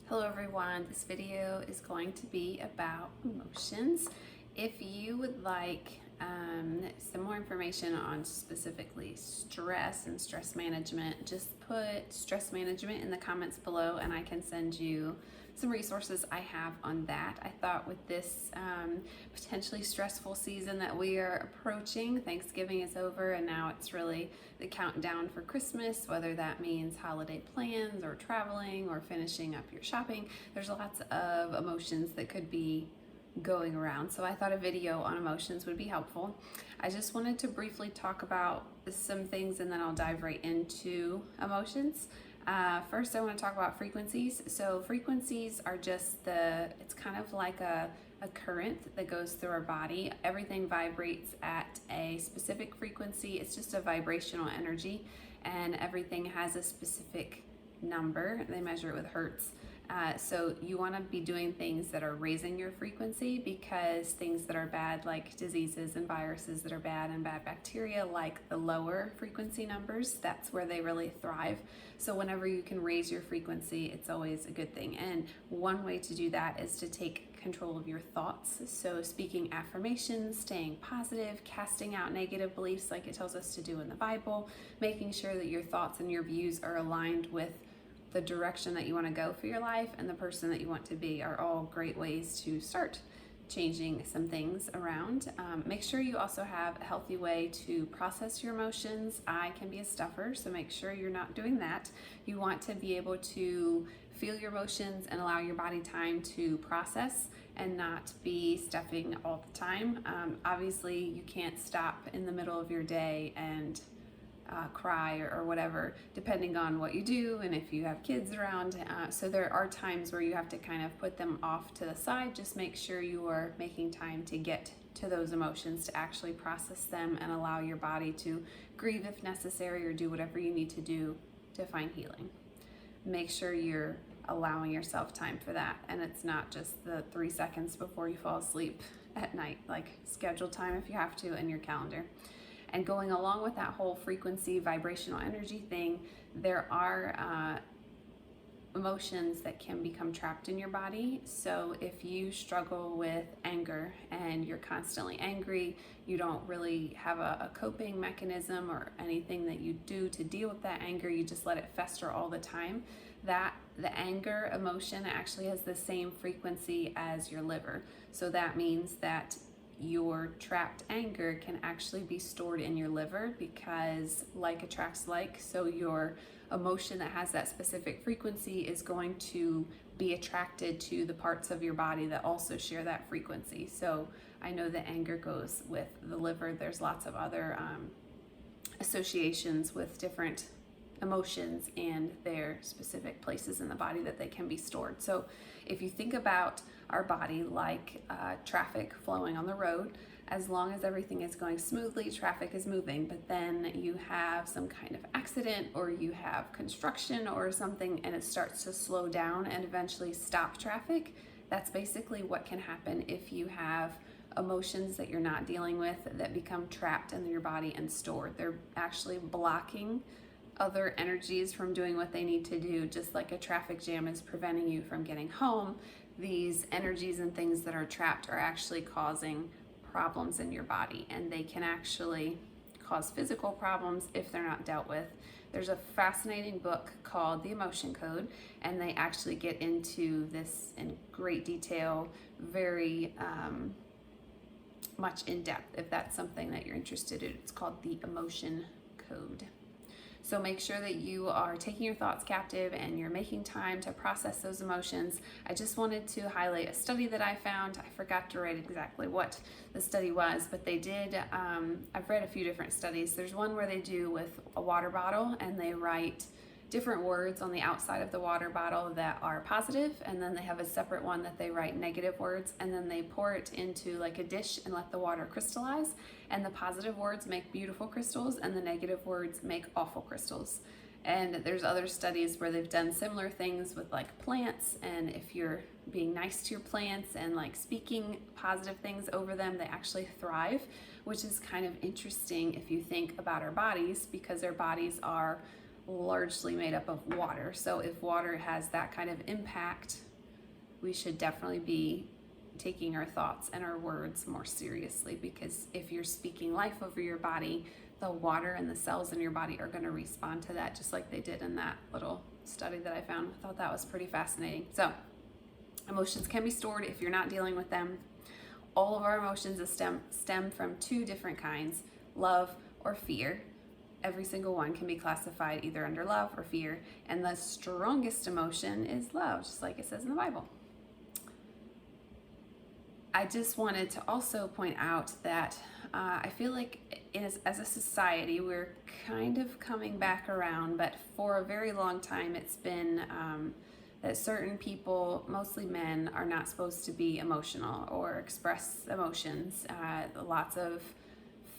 Hello everyone, this video is going to be about emotions. If you would like some more information on specifically stress and stress management, just put stress management in the comments below and I can send you some resources I have on that. I thought with this potentially stressful season that we are approaching, Thanksgiving is over and now it's really the countdown for Christmas, whether that means holiday plans or traveling or finishing up your shopping. There's lots of emotions that could be going around. So I thought a video on emotions would be helpful. I just wanted to briefly talk about some things and then I'll dive right into emotions. First, I want to talk about frequencies. So frequencies are just it's kind of like a current that goes through our body. Everything vibrates at a specific frequency. It's just a vibrational energy and everything has a specific number. They measure it with hertz. So you want to be doing things that are raising your frequency, because things that are bad, like diseases and viruses that are bad and bad bacteria, like the lower frequency numbers, that's where they really thrive. So whenever you can raise your frequency, it's always a good thing. And one way to do that is to take control of your thoughts. So speaking affirmations, staying positive, casting out negative beliefs like it tells us to do in the Bible, making sure that your thoughts and your views are aligned with the direction that you want to go for your life and the person that you want to be are all great ways to start changing some things around. Make sure you also have a healthy way to process your emotions. I can be a stuffer, so make sure you're not doing that. You want to be able to feel your emotions and allow your body time to process and not be stuffing all the time. Obviously, you can't stop in the middle of your day and cry or whatever, depending on what you do and if you have kids around. So there are times where you have to kind of put them off to the side. Just make sure you are making time to get to those emotions, to actually process them and allow your body to grieve if necessary or do whatever you need to do to find healing. Make sure you're allowing yourself time for that, and it's not just the 3 seconds before you fall asleep at night. Like, schedule time if you have to in your calendar. And going along with that whole frequency, vibrational energy thing, there are emotions that can become trapped in your body. So if you struggle with anger and you're constantly angry, you don't really have a coping mechanism or anything that you do to deal with that anger, you just let it fester all the time, that the anger emotion actually has the same frequency as your liver. So that means that your trapped anger can actually be stored in your liver, because like attracts like. So your emotion that has that specific frequency is going to be attracted to the parts of your body that also share that frequency. So I know that anger goes with the liver. There's lots of other associations with different emotions and their specific places in the body that they can be stored. So if you think about our body like traffic flowing on the road, as long as everything is going smoothly, traffic is moving. But then you have some kind of accident or you have construction or something and it starts to slow down and eventually stop traffic. That's basically what can happen if you have emotions that you're not dealing with that become trapped in your body and stored. They're actually blocking other energies from doing what they need to do. Just like a traffic jam is preventing you from getting home, these energies and things that are trapped are actually causing problems in your body, and they can actually cause physical problems if they're not dealt with. There's a fascinating book called The Emotion Code, and they actually get into this in great detail, very much in depth, if that's something that you're interested in. It's called The Emotion Code. So make sure that you are taking your thoughts captive and you're making time to process those emotions. I just wanted to highlight a study that I found. I forgot to write exactly what the study was, but they did, I've read a few different studies. There's one where they do with a water bottle and they write different words on the outside of the water bottle that are positive, and then they have a separate one that they write negative words, and then they pour it into like a dish and let the water crystallize, and the positive words make beautiful crystals and the negative words make awful crystals. And there's other studies where they've done similar things with like plants, and if you're being nice to your plants and like speaking positive things over them, they actually thrive, which is kind of interesting if you think about our bodies, because our bodies are largely made up of water. So if water has that kind of impact, we should definitely be taking our thoughts and our words more seriously, because if you're speaking life over your body, the water and the cells in your body are going to respond to that, just like they did in that little study that I found. I thought that was pretty fascinating. So emotions can be stored if you're not dealing with them. All of our emotions stem from two different kinds, love or fear. Every single one can be classified either under love or fear, and the strongest emotion is love, just like it says in the Bible. I just wanted to also point out that I feel like as a society, we're kind of coming back around, but for a very long time, it's been that certain people, mostly men, are not supposed to be emotional or express emotions. Lots of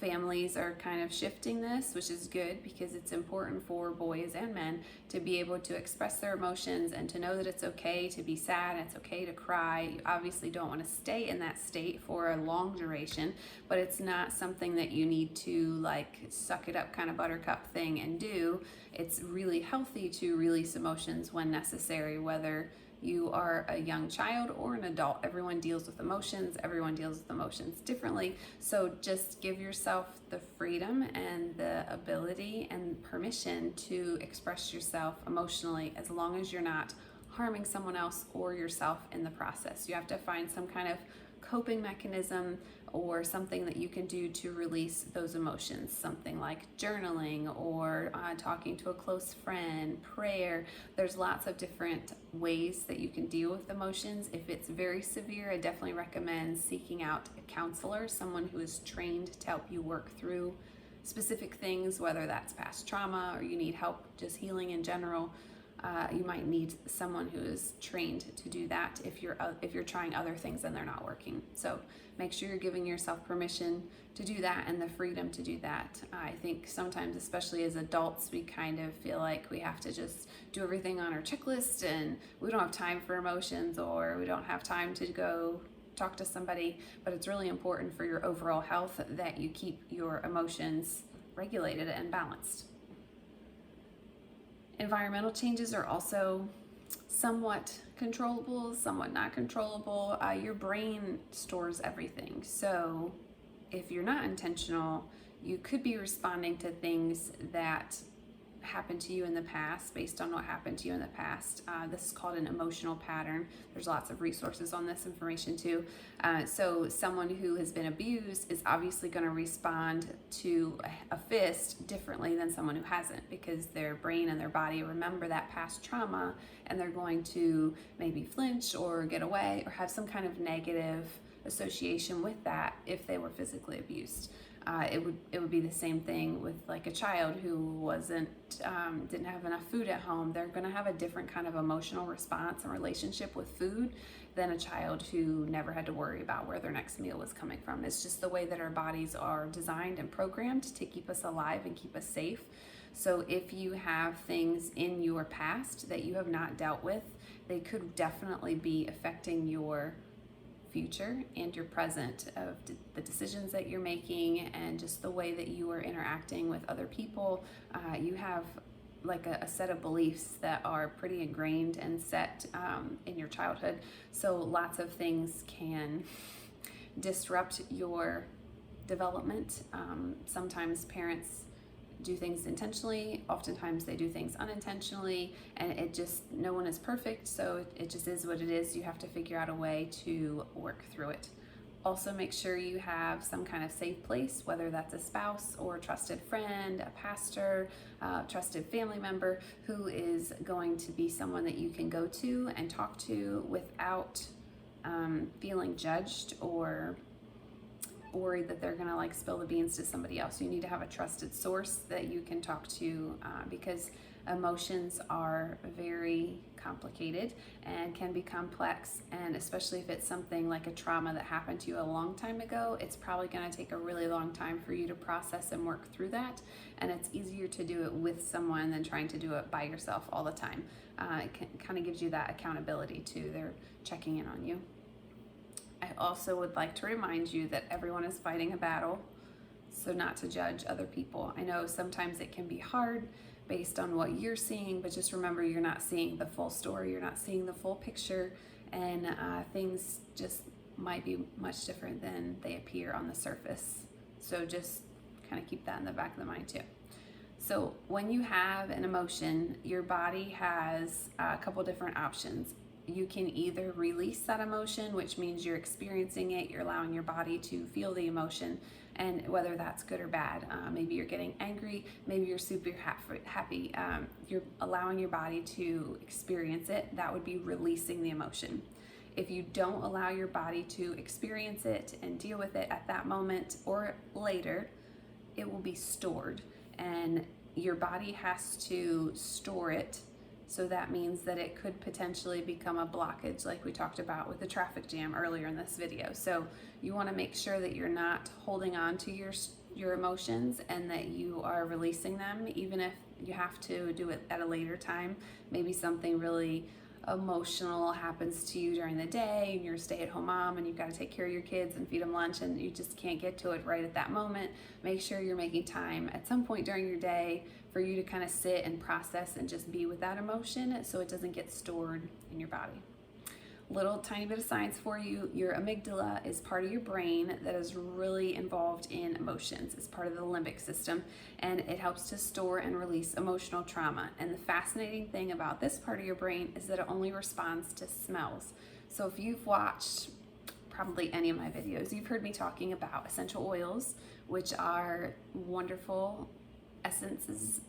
families are kind of shifting this, which is good, because it's important for boys and men to be able to express their emotions and to know that it's okay to be sad and it's okay to cry. You obviously don't want to stay in that state for a long duration, but it's not something that you need to like suck it up kind of buttercup thing and do. It's really healthy to release emotions when necessary, whether you are a young child or an adult. Everyone deals with emotions. Everyone deals with emotions differently. So just give yourself the freedom and the ability and permission to express yourself emotionally, as long as you're not harming someone else or yourself in the process. You have to find some kind of coping mechanism or something that you can do to release those emotions, something like journaling or talking to a close friend, prayer. There's lots of different ways that you can deal with emotions. If it's very severe, I definitely recommend seeking out a counselor, someone who is trained to help you work through specific things, whether that's past trauma or you need help just healing in general. You might need someone who is trained to do that if you're trying other things and they're not working. So make sure you're giving yourself permission to do that and the freedom to do that. I think sometimes, especially as adults, we kind of feel like we have to just do everything on our checklist and we don't have time for emotions, or we don't have time to go talk to somebody. But it's really important for your overall health that you keep your emotions regulated and balanced. Environmental changes are also somewhat controllable, somewhat not controllable. Your brain stores everything. So if you're not intentional, you could be responding to things that happened to you in the past based on what happened to you in the past. This is called an emotional pattern. There's lots of resources on this information too. So someone who has been abused is obviously going to respond to a fist differently than someone who hasn't, because their brain and their body remember that past trauma, and they're going to maybe flinch or get away or have some kind of negative association with that if they were physically abused. It would be the same thing with like a child who didn't have enough food at home. They're going to have a different kind of emotional response and relationship with food than a child who never had to worry about where their next meal was coming from. It's just the way that our bodies are designed and programmed to keep us alive and keep us safe. So if you have things in your past that you have not dealt with, they could definitely be affecting your future and your present, of the decisions that you're making and just the way that you are interacting with other people. You have like a set of beliefs that are pretty ingrained and set in your childhood. So lots of things can disrupt your development. Sometimes parents do things intentionally, oftentimes they do things unintentionally, and no one is perfect, so it just is what it is. You have to figure out a way to work through it. Also, make sure you have some kind of safe place, whether that's a spouse or a trusted friend, a pastor, a trusted family member who is going to be someone that you can go to and talk to without feeling judged or worried that they're gonna like spill the beans to somebody else. You need to have a trusted source that you can talk to, because emotions are very complicated and can be complex, and especially if it's something like a trauma that happened to you a long time ago, it's probably going to take a really long time for you to process and work through that, and it's easier to do it with someone than trying to do it by yourself all the time. It kind of gives you that accountability too. They're checking in on you. I also would like to remind you that everyone is fighting a battle, so not to judge other people. I know sometimes it can be hard based on what you're seeing, but just remember you're not seeing the full story, you're not seeing the full picture, and things just might be much different than they appear on the surface. So just kind of keep that in the back of the mind too. So when you have an emotion, your body has a couple different options. You can either release that emotion, which means you're experiencing it, you're allowing your body to feel the emotion, and whether that's good or bad. Maybe you're getting angry, maybe you're super happy. You're allowing your body to experience it. That would be releasing the emotion. If you don't allow your body to experience it and deal with it at that moment or later, it will be stored, and your body has to store it. So that means that it could potentially become a blockage, like we talked about with the traffic jam earlier in this video. So you want to make sure that you're not holding on to your emotions, and that you are releasing them, even if you have to do it at a later time. Maybe something really emotional happens to you during the day, and you're a stay-at-home mom and you've got to take care of your kids and feed them lunch, and you just can't get to it right at that moment. Make sure you're making time at some point during your day for you to kind of sit and process and just be with that emotion, so it doesn't get stored in your body. Little tiny bit of science for you. Your amygdala is part of your brain that is really involved in emotions. It's part of the limbic system, and it helps to store and release emotional trauma. And the fascinating thing about this part of your brain is that it only responds to smells. So if you've watched probably any of my videos, you've heard me talking about essential oils, which are wonderful essences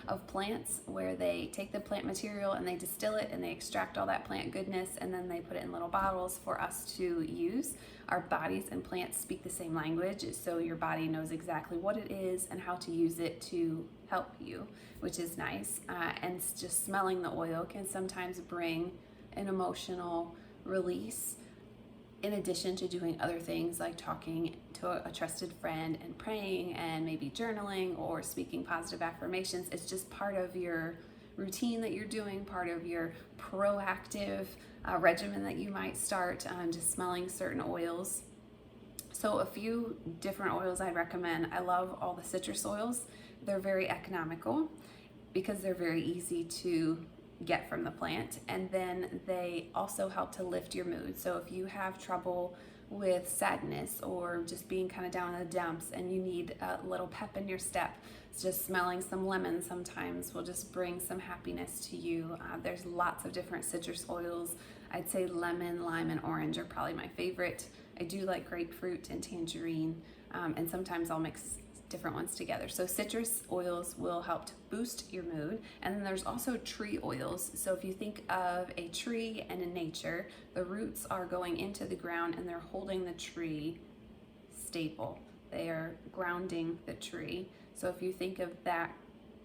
of plants, where they take the plant material and they distill it and they extract all that plant goodness, and then they put it in little bottles for us to use. Our bodies and plants speak the same language, so your body knows exactly what it is and how to use it to help you, which is nice. And just smelling the oil can sometimes bring an emotional release, in addition to doing other things like talking to a trusted friend and praying and maybe journaling or speaking positive affirmations. It's just part of your routine that you're doing, part of your proactive regimen that you might start, just smelling certain oils. So a few different oils I'd recommend. I love all the citrus oils. They're very economical because they're very easy to get from the plant, and then they also help to lift your mood. So if you have trouble with sadness or just being kind of down in the dumps and you need a little pep in your step, just smelling some lemon sometimes will just bring some happiness to you. There's lots of different citrus oils. I'd say lemon, lime, and orange are probably my favorite. I do like grapefruit and tangerine, and sometimes I'll mix different ones together. So citrus oils will help to boost your mood. And then there's also tree oils. So if you think of a tree and in nature, the roots are going into the ground and they're holding the tree stable. They are grounding the tree. So if you think of that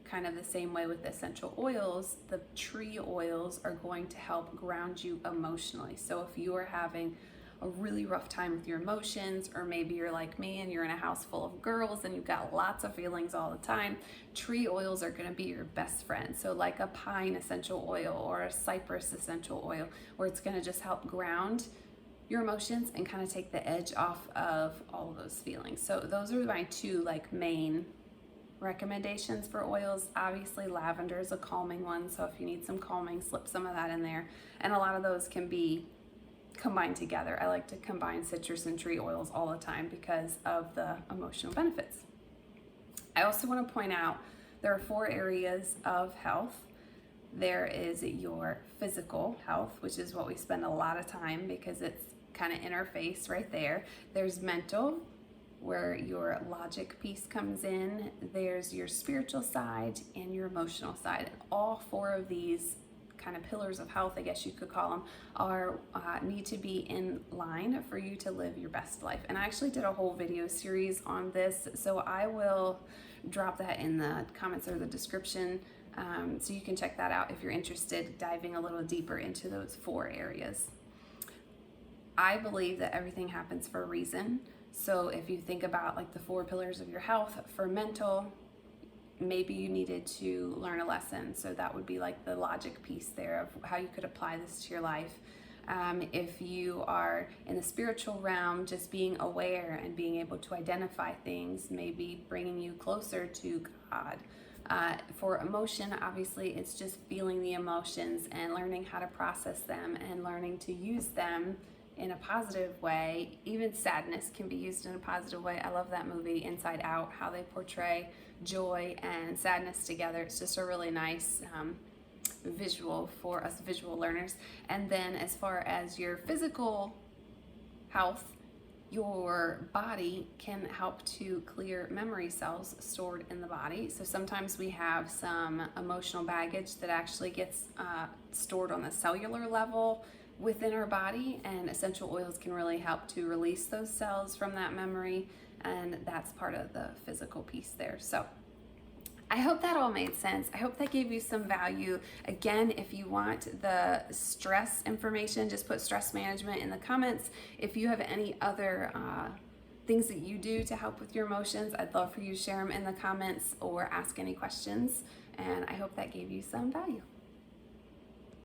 kind of the same way with essential oils, the tree oils are going to help ground you emotionally. So if you are having a really rough time with your emotions, or maybe you're like me and you're in a house full of girls and you've got lots of feelings all the time, tree oils are going to be your best friend. So like a pine essential oil or a cypress essential oil, where it's going to just help ground your emotions and kind of take the edge off of all of those feelings. So those are my two like main recommendations for oils. Obviously lavender is a calming one, so if you need some calming, slip some of that in there, and a lot of those can be combined together. I like to combine citrus and tree oils all the time because of the emotional benefits. I also want to point out there are 4 areas of health. There is your physical health, which is what we spend a lot of time because it's kind of in our face right there. There's mental, where your logic piece comes in. There's your spiritual side and your emotional side. All 4 of these kind of pillars of health, I guess you could call them, are need to be in line for you to live your best life. And I actually did a whole video series on this, so I will drop that in the comments or the description, so you can check that out if you're interested, diving a little deeper into those 4 areas. I believe that everything happens for a reason. So if you think about like the 4 pillars of your health, for mental, maybe you needed to learn a lesson. So that would be like the logic piece there of how you could apply this to your life. If you are in the spiritual realm, just being aware and being able to identify things, maybe bringing you closer to God. For emotion, obviously, it's just feeling the emotions and learning how to process them and learning to use them in a positive way. Even sadness can be used in a positive way. I love that movie, Inside Out, how they portray joy and sadness together. It's just a really nice visual for us visual learners. And then as far as your physical health, your body can help to clear memory cells stored in the body. So sometimes we have some emotional baggage that actually gets stored on the cellular level within our body, and essential oils can really help to release those cells from that memory, and that's part of the physical piece there. So I hope that all made sense. I hope that gave you some value. Again, if you want the stress information, just put stress management in the comments. If you have any other things that you do to help with your emotions, I'd love for you to share them in the comments or ask any questions. And I hope that gave you some value.